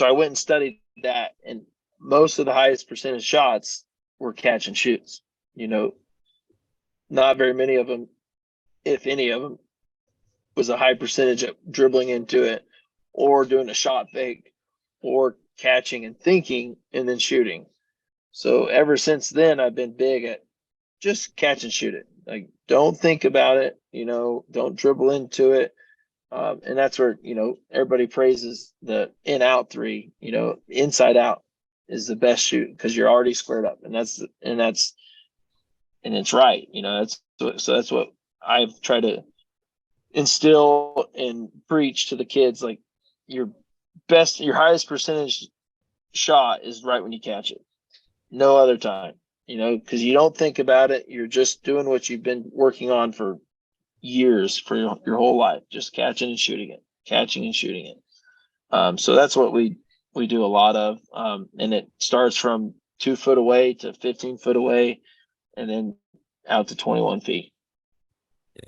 I went and studied that, and most of the highest percentage shots were catch and shoots. Not very many of them, if any of them, was a high percentage of dribbling into it, or doing a shot fake, or catching and thinking and then shooting. So ever since then, I've been big at just catch and shoot it. Like, don't think about it, don't dribble into it. And that's where, everybody praises the in-out three. Inside out is the best shoot, because you're already squared up, and it's right. That's what I've tried to instill and preach to the kids. Like, your highest percentage shot is right when you catch it. No other time. because you don't think about it. You're just doing what you've been working on for years, for your whole life, just catching and shooting it. So that's what we do a lot of. And it starts from 2 foot away to 15 foot away, and then out to 21 feet.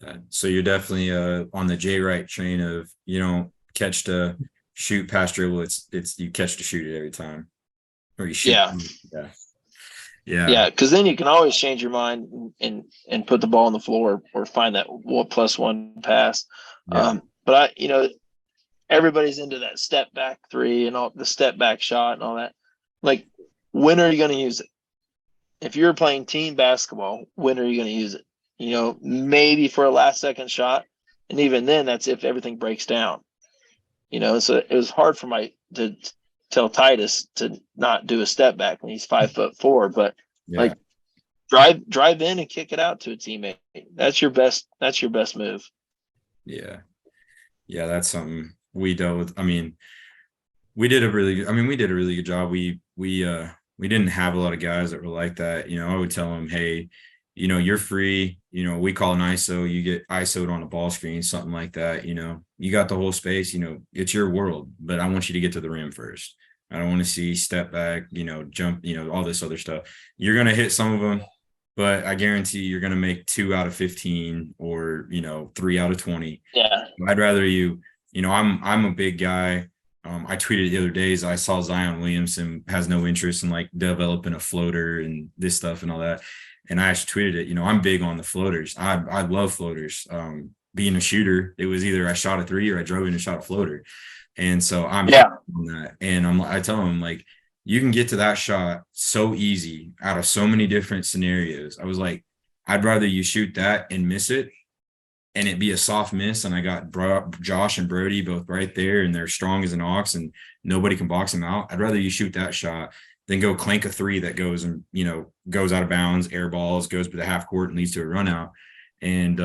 Yeah. So you're definitely on the J Wright train of, you don't catch to shoot past dribble. It's you catch to shoot it every time. Or you shoot. Yeah. Yeah. Yeah. Yeah. Cause then you can always change your mind and put the ball on the floor or find that +1 pass. Yeah. But everybody's into that step back 3 and all the step back shot and all that. Like, when are you going to use it? If you're playing team basketball, when are you going to use it? Maybe for a last second shot. And even then, that's if everything breaks down. So it was hard for to tell Titus to not do a step back when he's 5'4", but Yeah. drive in and kick it out to a teammate. That's your best move. Yeah. Yeah. That's something we dealt with. I mean, we did a really good job. We didn't have a lot of guys that were like that. I would tell them, hey, you're free. We call an ISO, you get ISO'd on a ball screen, something like that. You got the whole space, it's your world, but I want you to get to the rim first. I don't want to see step back, jump, all this other stuff. You're going to hit some of them, but I guarantee you're going to make 2 out of 15 or, 3 out of 20. Yeah. I'd rather I'm a big guy. I tweeted the other days, I saw Zion Williamson has no interest in like developing a floater and this stuff and all that. And I actually tweeted it, I'm big on the floaters. I love floaters. Being a shooter, it was either I shot a 3 or I drove in and shot a floater. And so I'm on that. And I tell them, like, you can get to that shot so easy out of so many different scenarios. I was like, I'd rather you shoot that and miss it and it be a soft miss. And I got Josh and Brody both right there and they're strong as an ox and nobody can box them out. I'd rather you shoot that shot than go clank a 3 that goes and, goes out of bounds, air balls, goes to the half court and leads to a run out. And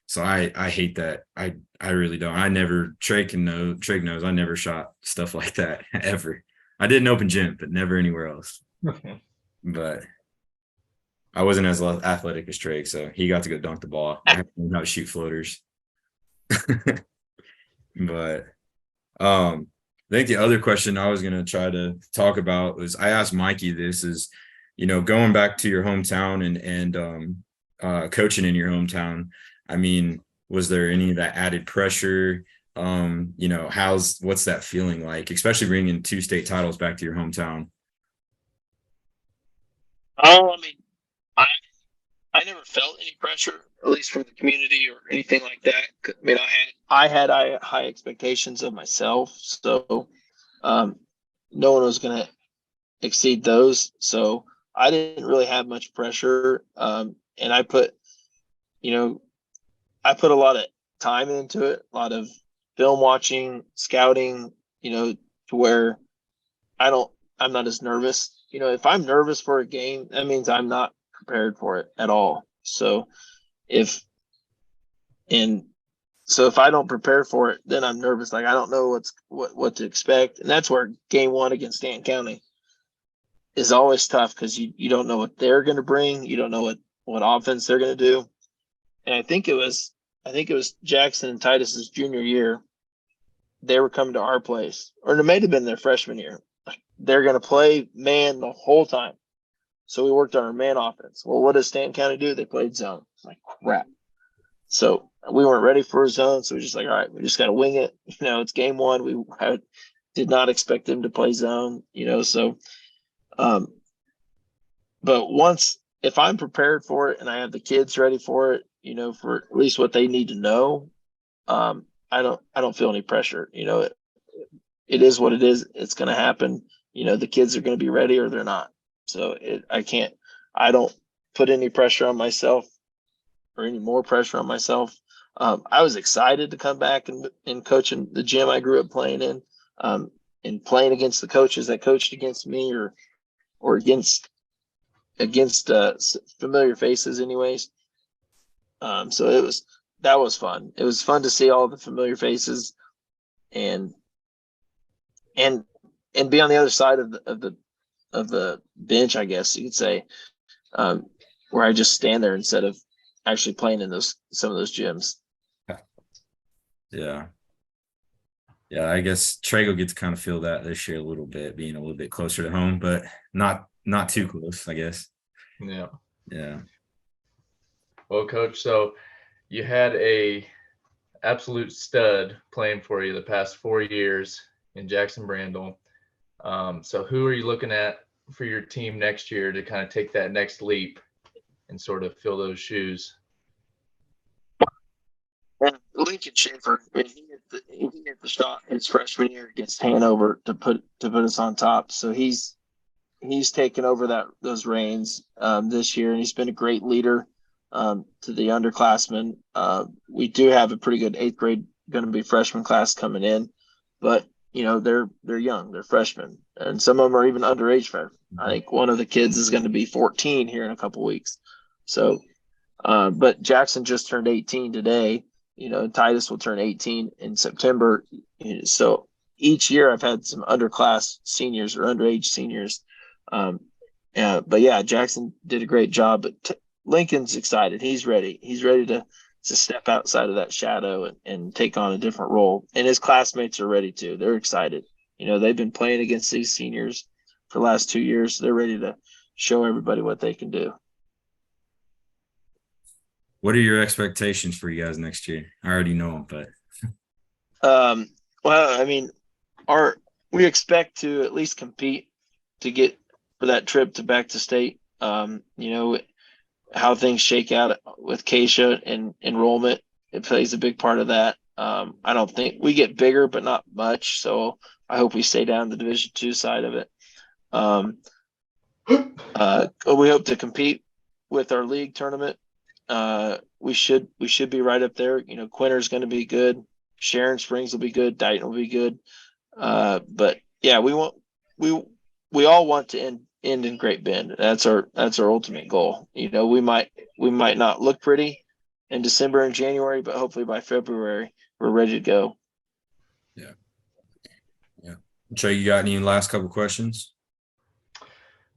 so I hate that. I really don't. Trey knows I never shot stuff like that ever. I did an open gym, but never anywhere else. But I wasn't as athletic as Trey, so he got to go dunk the ball. I had to learn how to shoot floaters. But I think the other question I was going to try to talk about was, I asked Mikey this, is, going back to your hometown and coaching in your hometown. I mean, was there any of that added pressure? What's that feeling like, especially bringing 2 state titles back to your hometown? Oh, I mean, I never felt any pressure, at least from the community or anything like that. I mean, I had high expectations of myself, so no one was going to exceed those. So I didn't really have much pressure, and I put a lot of time into it, a lot of film watching, scouting, to where I'm not as nervous. If I'm nervous for a game, that means I'm not prepared for it at all. So if I don't prepare for it, then I'm nervous. Like, I don't know what to expect. And that's where game 1 against Stanton County is always tough, because you don't know what they're going to bring. You don't know what offense they're going to do. And I think it was Jackson and Titus's junior year. They were coming to our place, or it may have been their freshman year. They're going to play man the whole time. So we worked on our man offense. Well, what does Stanton County do? They played zone. It's like, crap. So we weren't ready for a zone. So we're just like, all right, we just got to wing it. It's game 1. We did not expect them to play zone, so, but if I'm prepared for it and I have the kids ready for it, for at least what they need to know, I don't feel any pressure. It is what it is. It's going to happen. The kids are going to be ready or they're not. So I don't put any pressure on myself or any more pressure on myself. I was excited to come back and coach in the gym I grew up playing in, and playing against the coaches that coached against me or against familiar faces anyways. So that was fun. It was fun to see all the familiar faces and be on the other side of the bench, I guess you could say, where I just stand there instead of actually playing in some of those gyms. Yeah. Yeah, I guess Trago gets to kind of feel that this year a little bit, being a little bit closer to home, but not too close, I guess. Yeah. Yeah. Well, Coach, so you had a absolute stud playing for you the past 4 years in Jackson Brandel. So who are you looking at for your team next year to kind of take that next leap and sort of fill those shoes? Lincoln Schaefer, I mean, he hit the shot his freshman year against Hanover to put us on top. So he's taken over those reins this year, and he's been a great leader to the underclassmen. We do have a pretty good 8th grade going to be freshman class coming in, but they're young, they're freshmen, and some of them are even underage freshmen. I think one of the kids is going to be 14 here in a couple weeks. So, but Jackson just turned 18 today. Titus will turn 18 in September. So each year I've had some underclass seniors or underage seniors. But yeah, Jackson did a great job, but Lincoln's excited. He's ready. He's ready to step outside of that shadow and take on a different role. And his classmates are ready too. They're excited. They've been playing against these seniors for the last 2 years. So they're ready to show everybody what they can do. What are your expectations for you guys next year? I already know them, but. Well, I mean, we expect to at least compete to get for that trip to back to state. How things shake out with KSHSAA and enrollment, it plays a big part of that. I don't think we get bigger, but not much. So I hope we stay down the Division II side of it. We hope to compete with our league tournament. We should be right up there. Quinter's going to be good. Sharon Springs will be good. Dighton will be good. But yeah, we all want to end in Great Bend. That's our ultimate goal. We might not look pretty in December and January, but hopefully by February we're ready to go. Yeah. Trey, you got any last couple questions?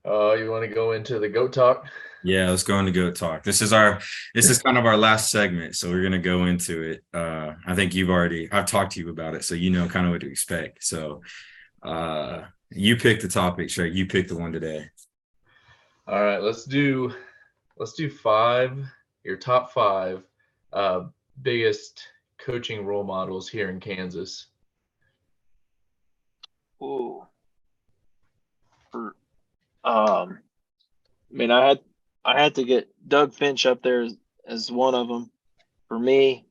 You want to go into the GOAT talk? Yeah, let's go into GOAT talk. This is kind of our last segment, so we're gonna go into it. I think I've talked to you about it, so you know kind of what to expect. So you pick the topic, Trey. You pick the one today. All right, let's do 5, your top 5 biggest coaching role models here in Kansas. Ooh. I mean, I had to get Doug Finch up there as one of them for me.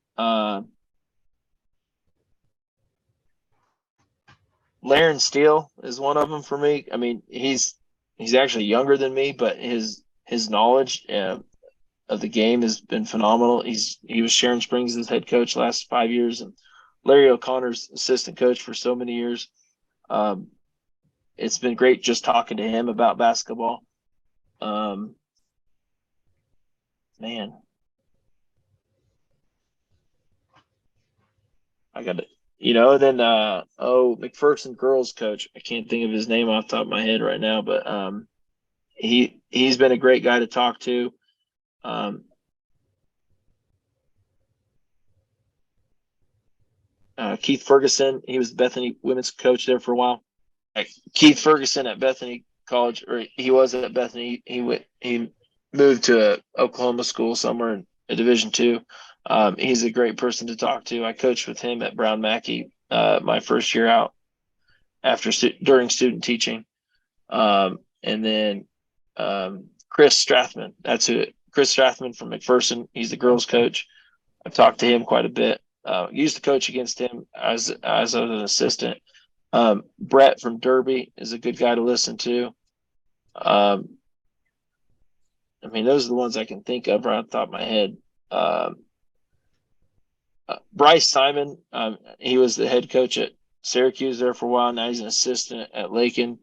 Laren Steele is one of them for me. I mean, he's actually younger than me, but his knowledge of the game has been phenomenal. He was Sharon Springs' head coach the last 5 years, and Larry O'Connor's assistant coach for so many years. It's been great just talking to him about basketball. Man, I got it. Then McPherson girls coach. I can't think of his name off the top of my head right now, but he's been a great guy to talk to. Keith Ferguson, he was the Bethany women's coach there for a while. Keith Ferguson at Bethany College, or he was at Bethany. He moved to Oklahoma school somewhere in Division II. He's a great person to talk to. I coached with him at Brown Mackey my first year out during student teaching. And then Chris Strathman, Chris Strathman from McPherson. He's the girls coach. I've talked to him quite a bit. Used to coach against him as an assistant. Brett from Derby is a good guy to listen to. I mean, those are the ones I can think of right off the top of my head. Bryce Simon, he was the head coach at Syracuse there for a while. Now he's an assistant at Lakin.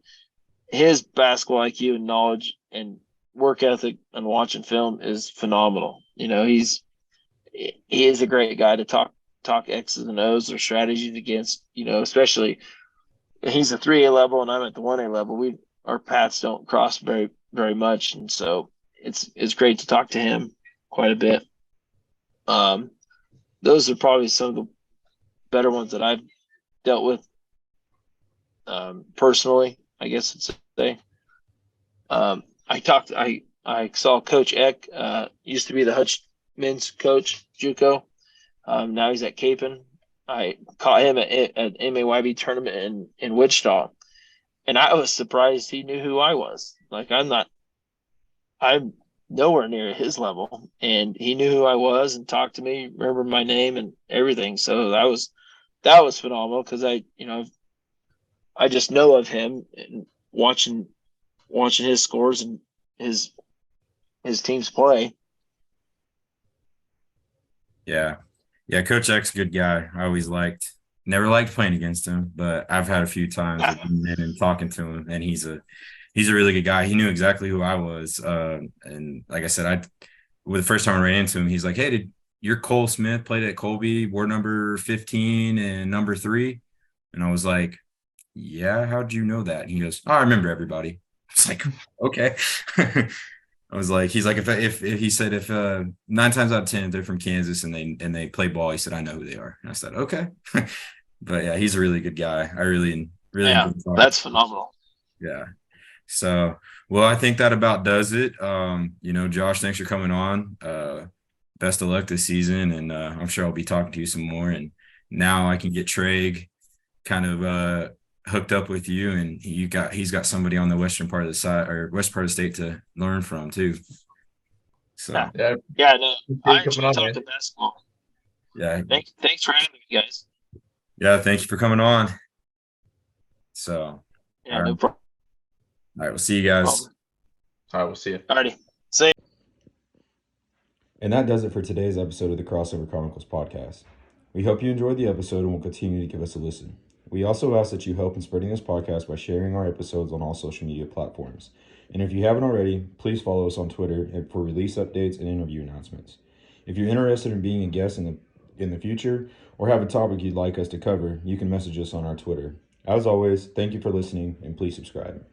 His basketball IQ and knowledge and work ethic and watching film is phenomenal. He is a great guy to talk X's and O's or strategies against, especially he's a 3A level and I'm at the 1A level. Our paths don't cross very, very much. And so it's great to talk to him quite a bit. Those are probably some of the better ones that I've dealt with personally, I guess it's say. I saw Coach Eck, used to be the Hutch men's coach, JUCO. Now he's at Capon. I caught him at MAYB tournament in Wichita, and I was surprised he knew who I was. Like I'm nowhere near his level, and he knew who I was and talked to me, remembered my name and everything. So that was phenomenal because I just know of him and watching his scores and his teams play. Yeah. Yeah, Coach Eck's a good guy. I always never liked playing against him, but I've had a few times with him and talking to him, and he's a really good guy. He knew exactly who I was. And like I said, the first time I ran into him, he's like, "Hey, you're Cole Smith, played at Colby, wore number 15 and number 3?" And I was like, "Yeah, how'd you know that?" And he goes, "Oh, I remember everybody." I was like, "Okay." I was like, he's like, if he said if 9 times out of 10 they're from Kansas and they play ball, he said, "I know who they are." And I said, "Okay." But yeah, he's a really good guy. I really Yeah, that's phenomenal. Yeah. So, well, I think that about does it. Josh, thanks for coming on. Best of luck this season, and I'm sure I'll be talking to you some more. And now I can get Treg kind of hooked up with you, and he's got somebody on the western part of the side or west part of the state to learn from too. So no, I enjoy talking basketball. Yeah. Thanks for having me, guys. Yeah, thank you for coming on. So yeah, no problem. All right, we'll see you guys. All right, we'll see you. Alrighty. See you. And that does it for today's episode of the Crossover Chronicles podcast. We hope you enjoyed the episode and will continue to give us a listen. We also ask that you help in spreading this podcast by sharing our episodes on all social media platforms. And if you haven't already, please follow us on Twitter for release updates and interview announcements. If you're interested in being a guest in the future or have a topic you'd like us to cover, you can message us on our Twitter. As always, thank you for listening and please subscribe.